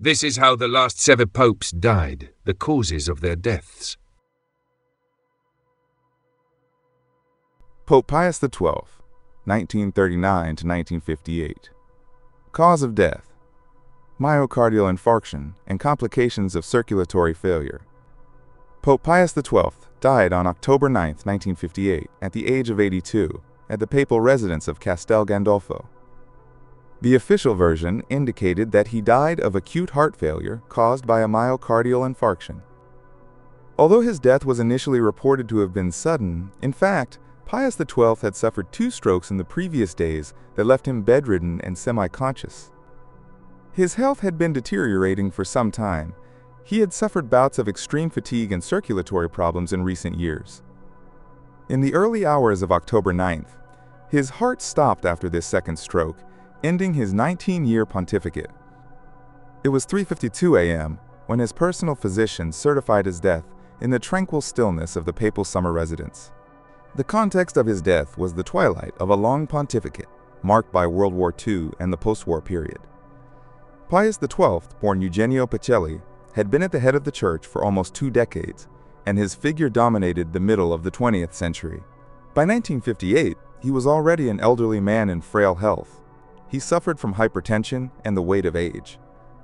This is how the last 7 popes died, the causes of their deaths. Pope Pius XII, 1939 to 1958. Cause of death: myocardial infarction and complications of circulatory failure. Pope Pius XII died on October 9, 1958, at the age of 82, at the papal residence of Castel Gandolfo. The official version indicated that he died of acute heart failure caused by a myocardial infarction. Although his death was initially reported to have been sudden, in fact, Pius XII had suffered 2 strokes in the previous days that left him bedridden and semi-conscious. His health had been deteriorating for some time. He had suffered bouts of extreme fatigue and circulatory problems in recent years. In the early hours of October 9th, his heart stopped after this second stroke, ending his 19-year pontificate. It was 3:52 a.m. when his personal physician certified his death in the tranquil stillness of the papal summer residence. The context of his death was the twilight of a long pontificate, marked by World War II and the post-war period. Pius XII, born Eugenio Pacelli, had been at the head of the Church for almost 2 decades, and his figure dominated the middle of the 20th century. By 1958, he was already an elderly man in frail health. He suffered from hypertension and the weight of age.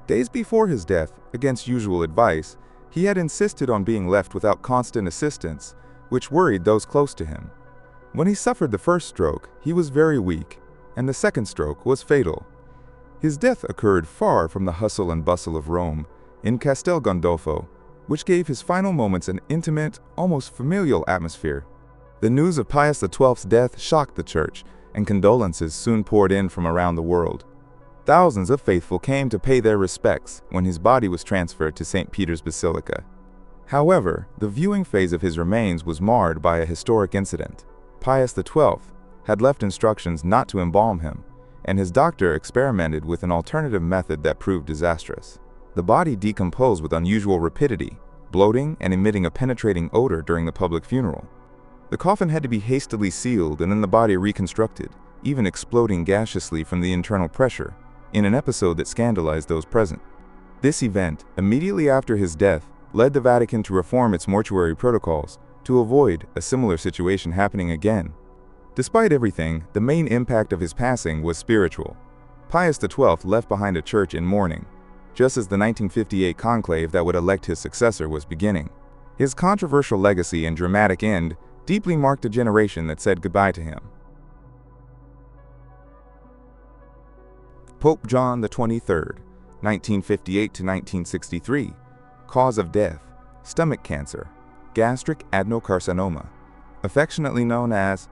Days before his death, against usual advice, he had insisted on being left without constant assistance, which worried those close to him. When he suffered the first stroke, he was very weak, and the second stroke was fatal. His death occurred far from the hustle and bustle of Rome, in Castel Gandolfo, which gave his final moments an intimate, almost familial atmosphere. The news of Pius XII's death shocked the Church, and condolences soon poured in from around the world. Thousands of faithful came to pay their respects when his body was transferred to St. Peter's Basilica. However, the viewing phase of his remains was marred by a historic incident. Pius XII had left instructions not to embalm him, and his doctor experimented with an alternative method that proved disastrous. The body decomposed with unusual rapidity, bloating and emitting a penetrating odor during the public funeral. The coffin had to be hastily sealed and then the body reconstructed, even exploding gaseously from the internal pressure, in an episode that scandalized those present. This event, immediately after his death, led the Vatican to reform its mortuary protocols to avoid a similar situation happening again. Despite everything, the main impact of his passing was spiritual. Pius XII left behind a church in mourning, just as the 1958 conclave that would elect his successor was beginning. His controversial legacy and dramatic end deeply marked a generation that said goodbye to him. Pope John XXIII, 1958 to 1963. Cause of death: stomach cancer, gastric adenocarcinoma. Affectionately known as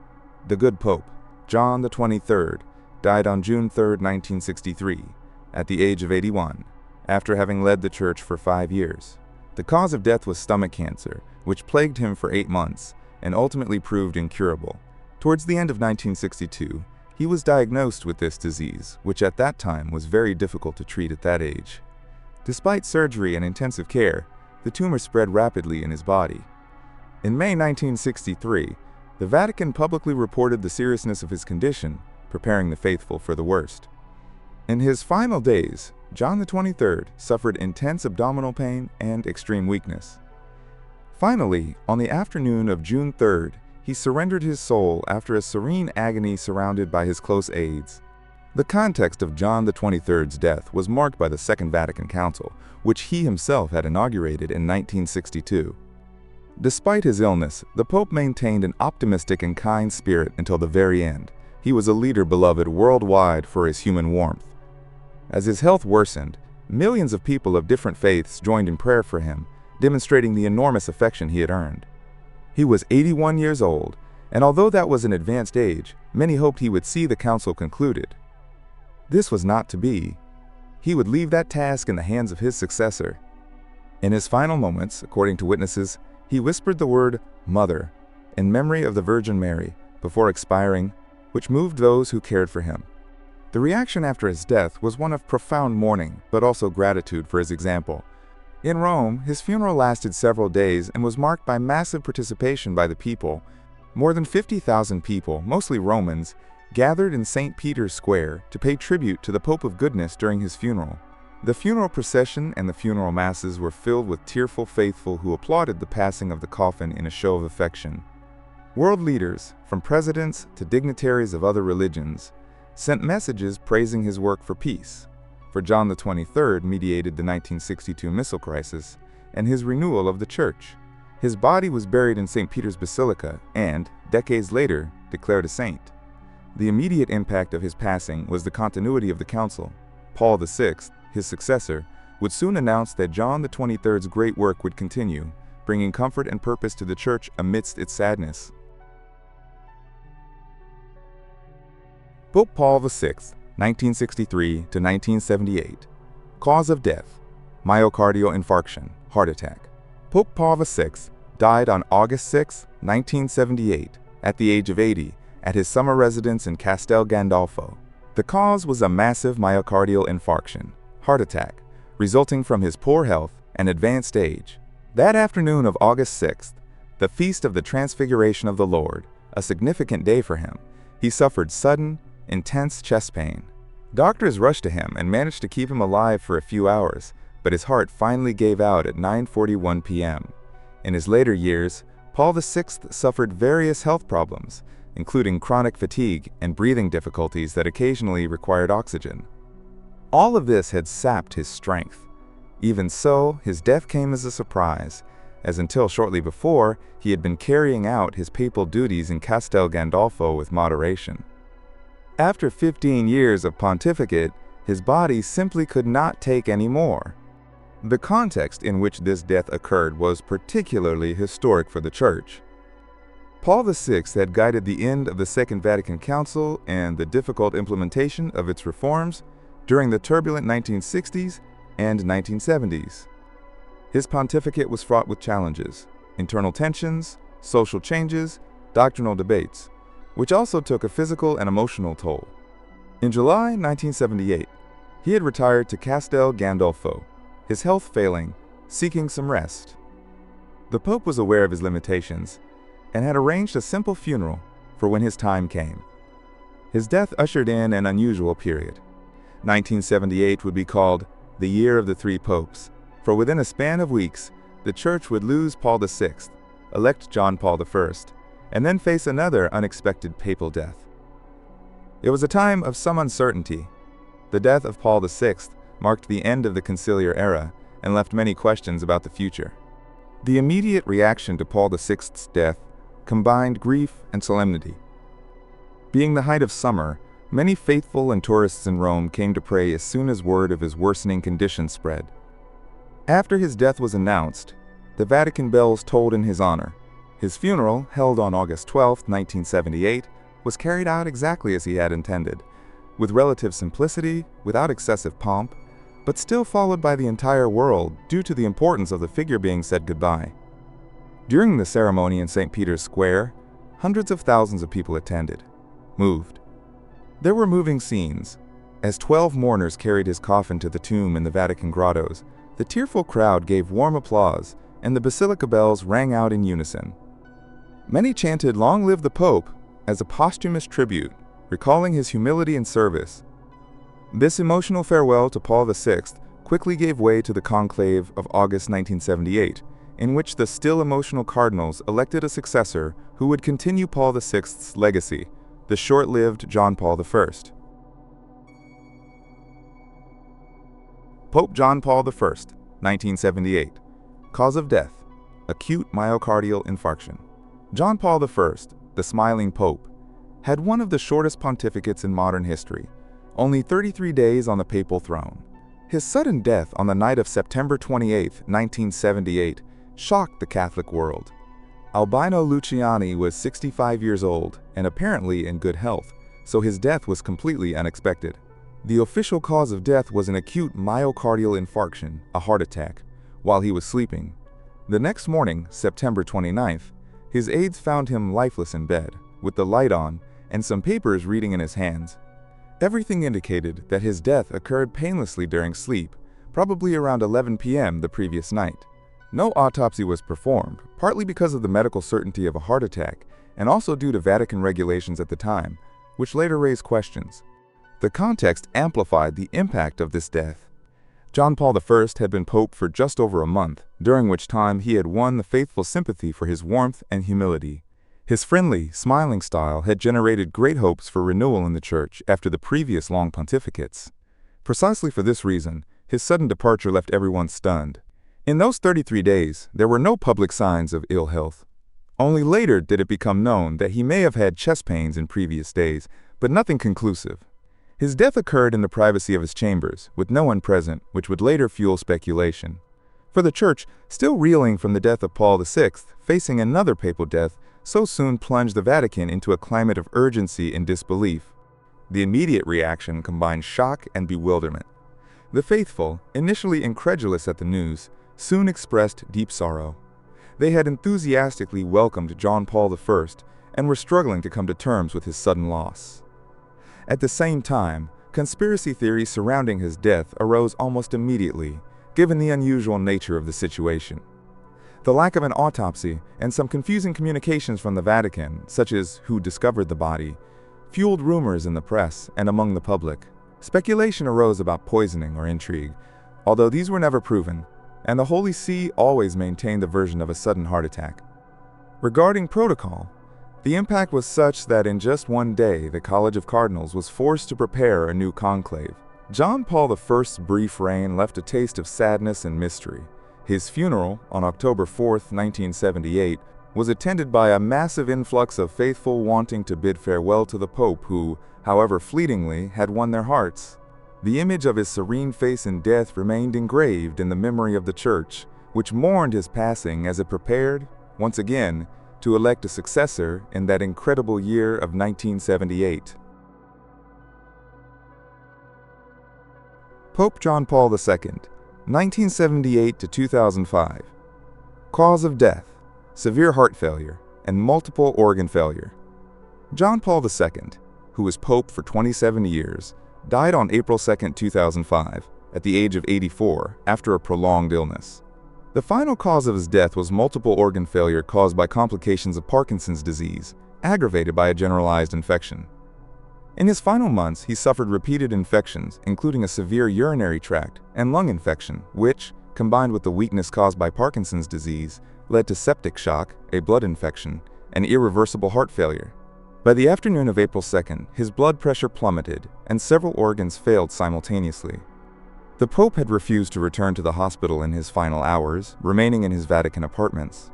the Good Pope, John XXIII died on June 3, 1963, at the age of 81, after having led the Church for 5 years. The cause of death was stomach cancer, which plagued him for 8 months and ultimately proved incurable. Towards the end of 1962, he was diagnosed with this disease, which at that time was very difficult to treat at that age. Despite surgery and intensive care, the tumor spread rapidly in his body. In May 1963, the Vatican publicly reported the seriousness of his condition, preparing the faithful for the worst. In his final days, John XXIII suffered intense abdominal pain and extreme weakness. Finally, on the afternoon of June 3rd, he surrendered his soul after a serene agony surrounded by his close aides. The context of John XXIII's death was marked by the Second Vatican Council, which he himself had inaugurated in 1962. Despite his illness, the Pope maintained an optimistic and kind spirit until the very end. He was a leader beloved worldwide for his human warmth. As his health worsened, millions of people of different faiths joined in prayer for him, demonstrating the enormous affection he had earned. He was 81 years old, and although that was an advanced age, many hoped he would see the council concluded. This was not to be. He would leave that task in the hands of his successor. In his final moments, according to witnesses, he whispered the word "Mother" in memory of the Virgin Mary before expiring, which moved those who cared for him. The reaction after his death was one of profound mourning, but also gratitude for his example. In Rome, his funeral lasted several days and was marked by massive participation by the people. More than 50,000 people, mostly Romans, gathered in St. Peter's Square to pay tribute to the Pope of Goodness during his funeral. The funeral procession and the funeral masses were filled with tearful faithful who applauded the passing of the coffin in a show of affection. World leaders, from presidents to dignitaries of other religions, sent messages praising his work for peace, for John XXIII mediated the 1962 missile crisis and his renewal of the Church. His body was buried in St. Peter's Basilica and, decades later, declared a saint. The immediate impact of his passing was the continuity of the Council. Paul VI, his successor, would soon announce that John XXIII's great work would continue, bringing comfort and purpose to the Church amidst its sadness. Pope Paul VI, 1963 to 1978. Cause of death: myocardial infarction, heart attack. Pope Paul VI died on August 6, 1978, at the age of 80, at his summer residence in Castel Gandolfo. The cause was a massive myocardial infarction, heart attack, resulting from his poor health and advanced age. That afternoon of August 6th, the feast of the Transfiguration of the Lord, a significant day for him, he suffered sudden, intense chest pain. Doctors rushed to him and managed to keep him alive for a few hours, but his heart finally gave out at 9:41 p.m. In his later years, Paul VI suffered various health problems, including chronic fatigue and breathing difficulties that occasionally required oxygen. All of this had sapped his strength. Even so, his death came as a surprise, as until shortly before, he had been carrying out his papal duties in Castel Gandolfo with moderation. After 15 years of pontificate, his body simply could not take any more. The context in which this death occurred was particularly historic for the Church. Paul VI had guided the end of the Second Vatican Council and the difficult implementation of its reforms during the turbulent 1960s and 1970s. His pontificate was fraught with challenges, internal tensions, social changes, doctrinal debates, which also took a physical and emotional toll. In July 1978, he had retired to Castel Gandolfo, his health failing, seeking some rest. The Pope was aware of his limitations and had arranged a simple funeral for when his time came. His death ushered in an unusual period. 1978 would be called the Year of the Three Popes, for within a span of weeks, the Church would lose Paul VI, elect John Paul I, and then face another unexpected papal death. It was a time of some uncertainty. The death of Paul VI marked the end of the conciliar era and left many questions about the future. The immediate reaction to Paul VI's death combined grief and solemnity. Being the height of summer, many faithful and tourists in Rome came to pray as soon as word of his worsening condition spread. After his death was announced, the Vatican bells tolled in his honor. His funeral, held on August 12, 1978, was carried out exactly as he had intended, with relative simplicity, without excessive pomp, but still followed by the entire world due to the importance of the figure being said goodbye. During the ceremony in St. Peter's Square, hundreds of thousands of people attended, moved. There were moving scenes. As 12 mourners carried his coffin to the tomb in the Vatican grottos, the tearful crowd gave warm applause, and the basilica bells rang out in unison. Many chanted "Long live the Pope" as a posthumous tribute, recalling his humility and service. This emotional farewell to Paul VI quickly gave way to the conclave of August 1978, in which the still emotional cardinals elected a successor who would continue Paul VI's legacy, the short-lived John Paul I. Pope John Paul I, 1978. Cause of death: acute myocardial infarction. John Paul I, the smiling Pope, had one of the shortest pontificates in modern history, only 33 days on the papal throne. His sudden death on the night of September 28, 1978, shocked the Catholic world. Albino Luciani was 65 years old and apparently in good health, so his death was completely unexpected. The official cause of death was an acute myocardial infarction, a heart attack, while he was sleeping. The next morning, September 29th, his aides found him lifeless in bed, with the light on and some papers reading in his hands. Everything indicated that his death occurred painlessly during sleep, probably around 11 p.m. the previous night. No autopsy was performed, partly because of the medical certainty of a heart attack, and also due to Vatican regulations at the time, which later raised questions. The context amplified the impact of this death. John Paul I had been pope for just over a month, during which time he had won the faithful sympathy for his warmth and humility. His friendly, smiling style had generated great hopes for renewal in the Church after the previous long pontificates. Precisely for this reason, his sudden departure left everyone stunned. In those 33 days, there were no public signs of ill health. Only later did it become known that he may have had chest pains in previous days, but nothing conclusive. His death occurred in the privacy of his chambers, with no one present, which would later fuel speculation. For the Church, still reeling from the death of Paul VI, facing another papal death, so soon plunged the Vatican into a climate of urgency and disbelief. The immediate reaction combined shock and bewilderment. The faithful, initially incredulous at the news, soon expressed deep sorrow. They had enthusiastically welcomed John Paul I and were struggling to come to terms with his sudden loss. At the same time, conspiracy theories surrounding his death arose almost immediately, given the unusual nature of the situation. The lack of an autopsy and some confusing communications from the Vatican, such as who discovered the body, fueled rumors in the press and among the public. Speculation arose about poisoning or intrigue, although these were never proven, and the Holy See always maintained the version of a sudden heart attack. Regarding protocol, the impact was such that in just one day the College of Cardinals was forced to prepare a new conclave. John Paul I's brief reign left a taste of sadness and mystery. His funeral, on October 4, 1978, was attended by a massive influx of faithful wanting to bid farewell to the Pope who, however fleetingly, had won their hearts. The image of his serene face in death remained engraved in the memory of the Church, which mourned his passing as it prepared, once again, to elect a successor in that incredible year of 1978. Pope John Paul II, 1978 to 2005. Cause of death: severe heart failure and multiple organ failure. John Paul II, who was Pope for 27 years, died on April 2, 2005, at the age of 84, after a prolonged illness. The final cause of his death was multiple organ failure caused by complications of Parkinson's disease, aggravated by a generalized infection. In his final months, he suffered repeated infections, including a severe urinary tract and lung infection, which, combined with the weakness caused by Parkinson's disease, led to septic shock, a blood infection, and irreversible heart failure. By the afternoon of April 2nd, his blood pressure plummeted, and several organs failed simultaneously. The Pope had refused to return to the hospital in his final hours, remaining in his Vatican apartments.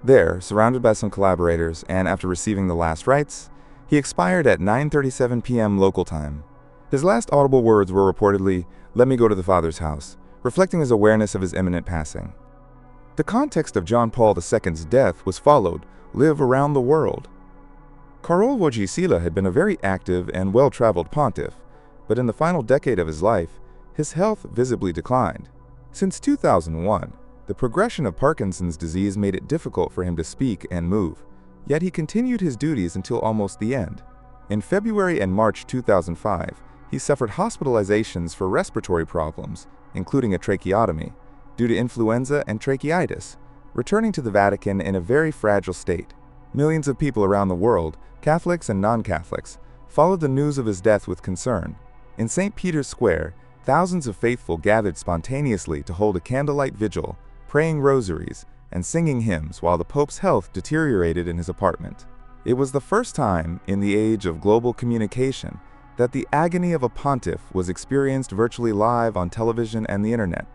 There, surrounded by some collaborators, and after receiving the last rites, he expired at 9:37 p.m. local time. His last audible words were reportedly, "Let me go to the Father's house," reflecting his awareness of his imminent passing. The context of John Paul II's death was followed, live around the world. Karol Wojtyła had been a very active and well-traveled pontiff, but in the final decade of his life, his health visibly declined. Since 2001, the progression of Parkinson's disease made it difficult for him to speak and move, yet he continued his duties until almost the end. In February and March 2005, he suffered hospitalizations for respiratory problems, including a tracheotomy, due to influenza and tracheitis, returning to the Vatican in a very fragile state. Millions of people around the world, Catholics and non-Catholics, followed the news of his death with concern. In St. Peter's Square, thousands of faithful gathered spontaneously to hold a candlelight vigil, praying rosaries, and singing hymns while the Pope's health deteriorated in his apartment. It was the first time in the age of global communication that the agony of a pontiff was experienced virtually live on television and the internet.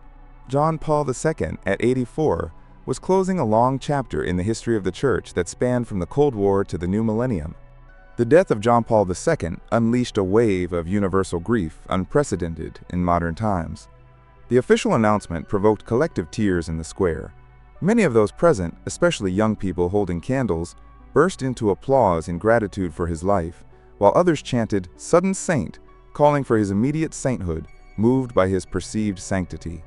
John Paul II, at 84, was closing a long chapter in the history of the Church that spanned from the Cold War to the new millennium. The death of John Paul II unleashed a wave of universal grief unprecedented in modern times. The official announcement provoked collective tears in the square. Many of those present, especially young people holding candles, burst into applause in gratitude for his life, while others chanted, "Sudden Saint," calling for his immediate sainthood, moved by his perceived sanctity.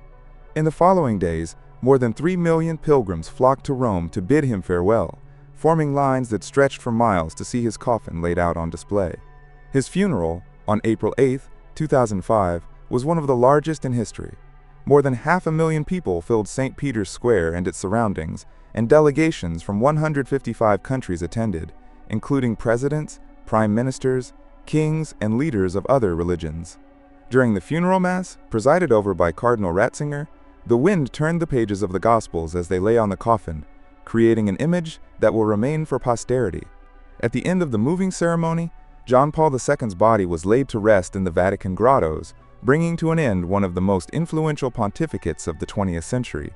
In the following days, more than 3 million pilgrims flocked to Rome to bid him farewell, forming lines that stretched for miles to see his coffin laid out on display. His funeral, on April 8, 2005, was one of the largest in history. More than 500,000 people filled St. Peter's Square and its surroundings, and delegations from 155 countries attended, including presidents, prime ministers, kings, and leaders of other religions. During the funeral mass, presided over by Cardinal Ratzinger, the wind turned the pages of the Gospels as they lay on the coffin, creating an image that will remain for posterity. At the end of the moving ceremony, John Paul II's body was laid to rest in the Vatican grottos, bringing to an end one of the most influential pontificates of the 20th century.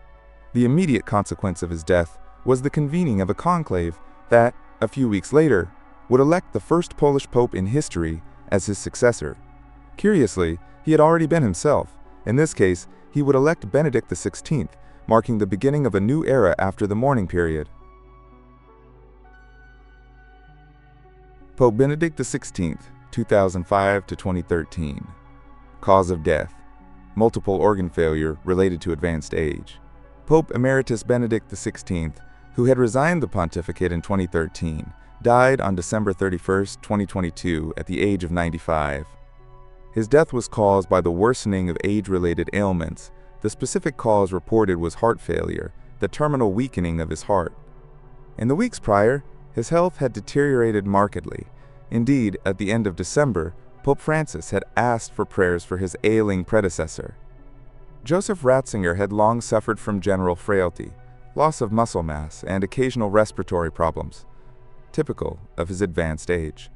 The immediate consequence of his death was the convening of a conclave that, a few weeks later, would elect the first Polish pope in history as his successor. Curiously, he had already been himself. In this case, he would elect Benedict XVI, marking the beginning of a new era after the mourning period. Pope Benedict XVI, 2005 to 2013. Cause of death: multiple organ failure related to advanced age. Pope Emeritus Benedict XVI, who had resigned the pontificate in 2013, died on December 31, 2022, at the age of 95. His death was caused by the worsening of age-related ailments. The specific cause reported was heart failure, the terminal weakening of his heart. In the weeks prior, his health had deteriorated markedly. Indeed, at the end of December, Pope Francis had asked for prayers for his ailing predecessor. Joseph Ratzinger had long suffered from general frailty, loss of muscle mass, and occasional respiratory problems, typical of his advanced age.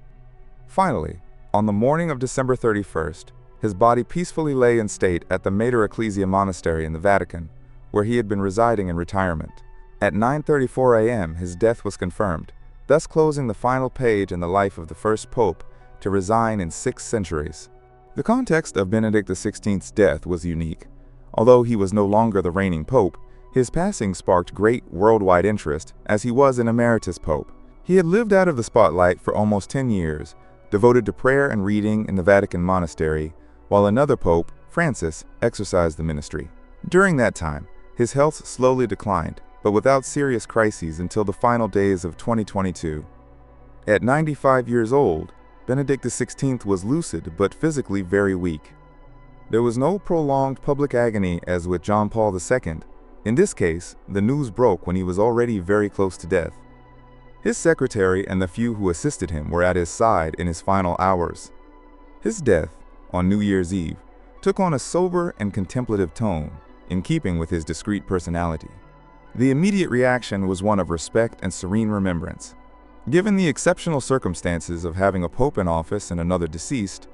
Finally, on the morning of December 31st, his body peacefully lay in state at the Mater Ecclesiae Monastery in the Vatican, where he had been residing in retirement. At 9:34 a.m., his death was confirmed, thus closing the final page in the life of the first pope to resign in 6 centuries. The context of Benedict XVI's death was unique. Although he was no longer the reigning pope, his passing sparked great worldwide interest, as he was an emeritus pope. He had lived out of the spotlight for almost 10 years, devoted to prayer and reading in the Vatican monastery, while another pope, Francis, exercised the ministry. During that time, his health slowly declined, but without serious crises until the final days of 2022. At 95 years old, Benedict XVI was lucid but physically very weak. There was no prolonged public agony as with John Paul II. In this case, the news broke when he was already very close to death. His secretary and the few who assisted him were at his side in his final hours. His death, on New Year's Eve, took on a sober and contemplative tone, in keeping with his discreet personality. The immediate reaction was one of respect and serene remembrance. Given the exceptional circumstances of having a pope in office and another deceased,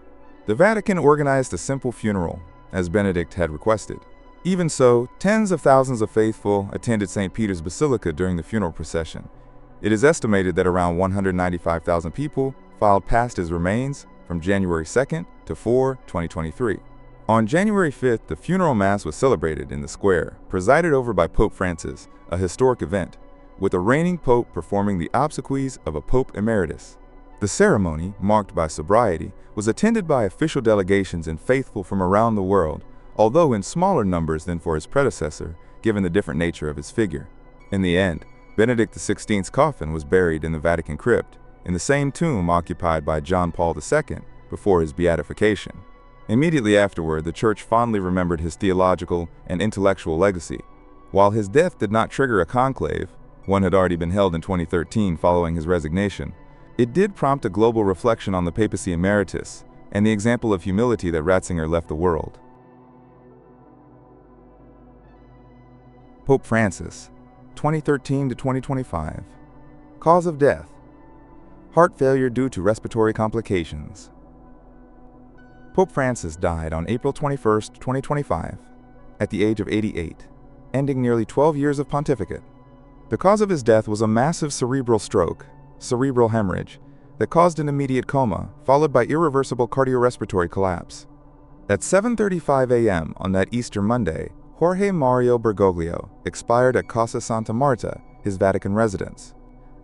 the Vatican organized a simple funeral, as Benedict had requested. Even so, tens of thousands of faithful attended St. Peter's Basilica during the funeral procession. It is estimated that around 195,000 people filed past his remains from January 2nd to 4, 2023. On January 5th, the funeral mass was celebrated in the square, presided over by Pope Francis, a historic event, with the reigning pope performing the obsequies of a pope emeritus. The ceremony, marked by sobriety, was attended by official delegations and faithful from around the world, although in smaller numbers than for his predecessor, given the different nature of his figure. In the end, Benedict XVI's coffin was buried in the Vatican crypt, in the same tomb occupied by John Paul II before his beatification. Immediately afterward, the Church fondly remembered his theological and intellectual legacy. While his death did not trigger a conclave, one had already been held in 2013 following his resignation, it did prompt a global reflection on the papacy emeritus and the example of humility that Ratzinger left the world. Pope Francis, 2013 to 2025. Cause of death: heart failure due to respiratory complications. Pope Francis died on April 21, 2025, at the age of 88, ending nearly 12 years of pontificate. The cause of his death was a massive cerebral stroke, cerebral hemorrhage, that caused an immediate coma, followed by irreversible cardiorespiratory collapse. At 7:35 a.m. on that Easter Monday, Jorge Mario Bergoglio expired at Casa Santa Marta, his Vatican residence.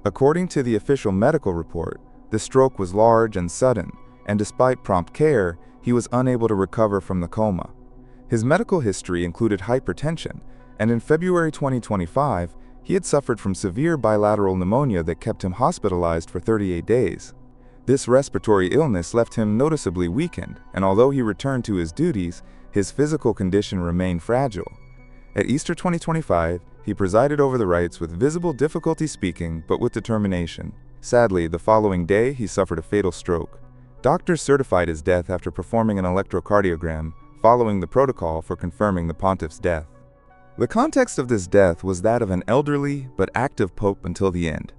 According to the official medical report, the stroke was large and sudden, and despite prompt care, he was unable to recover from the coma. His medical history included hypertension, and in February 2025, he had suffered from severe bilateral pneumonia that kept him hospitalized for 38 days. This respiratory illness left him noticeably weakened, and although he returned to his duties, his physical condition remained fragile. At Easter 2025, he presided over the rites with visible difficulty speaking, but with determination. Sadly, the following day, he suffered a fatal stroke. Doctors certified his death after performing an electrocardiogram, following the protocol for confirming the pontiff's death. The context of this death was that of an elderly but active pope until the end.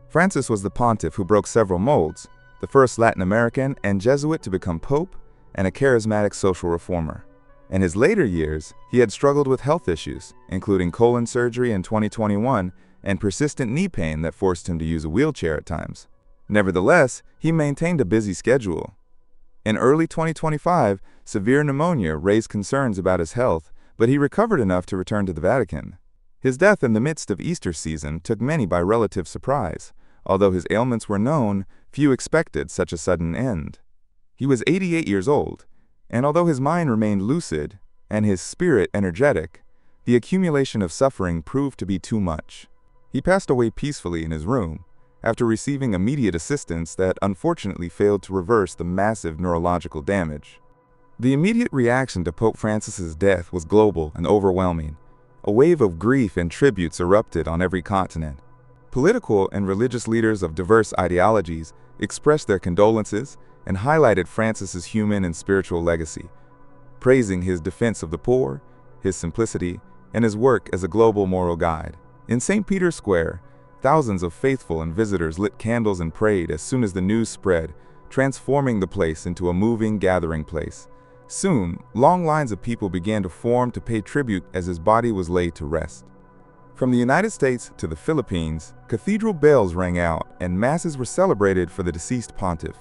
Francis was the pontiff who broke several molds, the first Latin American and Jesuit to become pope, and a charismatic social reformer. In his later years, he had struggled with health issues, including colon surgery in 2021 and persistent knee pain that forced him to use a wheelchair at times. Nevertheless, he maintained a busy schedule. In early 2025, severe pneumonia raised concerns about his health, but he recovered enough to return to the Vatican. His death in the midst of Easter season took many by relative surprise. Although his ailments were known, few expected such a sudden end. He was 88 years old, and although his mind remained lucid and his spirit energetic, the accumulation of suffering proved to be too much. He passed away peacefully in his room after receiving immediate assistance that unfortunately failed to reverse the massive neurological damage. The immediate reaction to Pope Francis's death was global and overwhelming. A wave of grief and tributes erupted on every continent. Political and religious leaders of diverse ideologies expressed their condolences and highlighted Francis's human and spiritual legacy, praising his defense of the poor, his simplicity, and his work as a global moral guide. In St. Peter's Square, thousands of faithful and visitors lit candles and prayed as soon as the news spread, transforming the place into a moving gathering place. Soon, long lines of people began to form to pay tribute as his body was laid to rest. From the United States to the Philippines, cathedral bells rang out and masses were celebrated for the deceased pontiff.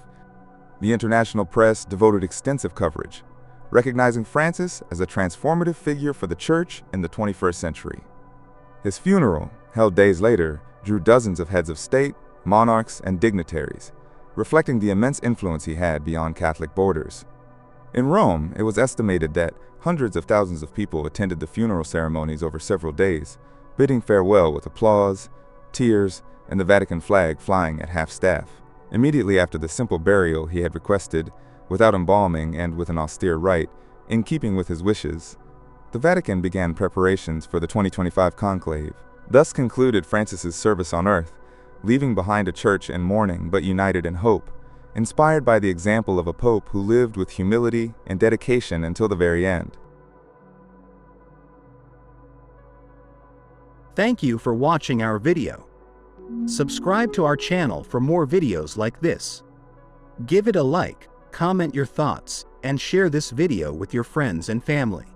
The international press devoted extensive coverage, recognizing Francis as a transformative figure for the Church in the 21st century. His funeral, held days later, drew dozens of heads of state, monarchs, and dignitaries, reflecting the immense influence he had beyond Catholic borders. In Rome, it was estimated that hundreds of thousands of people attended the funeral ceremonies over several days, bidding farewell with applause, tears, and the Vatican flag flying at half-staff. Immediately after the simple burial he had requested, without embalming and with an austere rite, in keeping with his wishes, the Vatican began preparations for the 2025 conclave. Thus concluded Francis's service on earth, leaving behind a church in mourning but united in hope, inspired by the example of a pope who lived with humility and dedication until the very end. Thank you for watching our video. Subscribe to our channel for more videos like this. Give it a like, comment your thoughts, and share this video with your friends and family.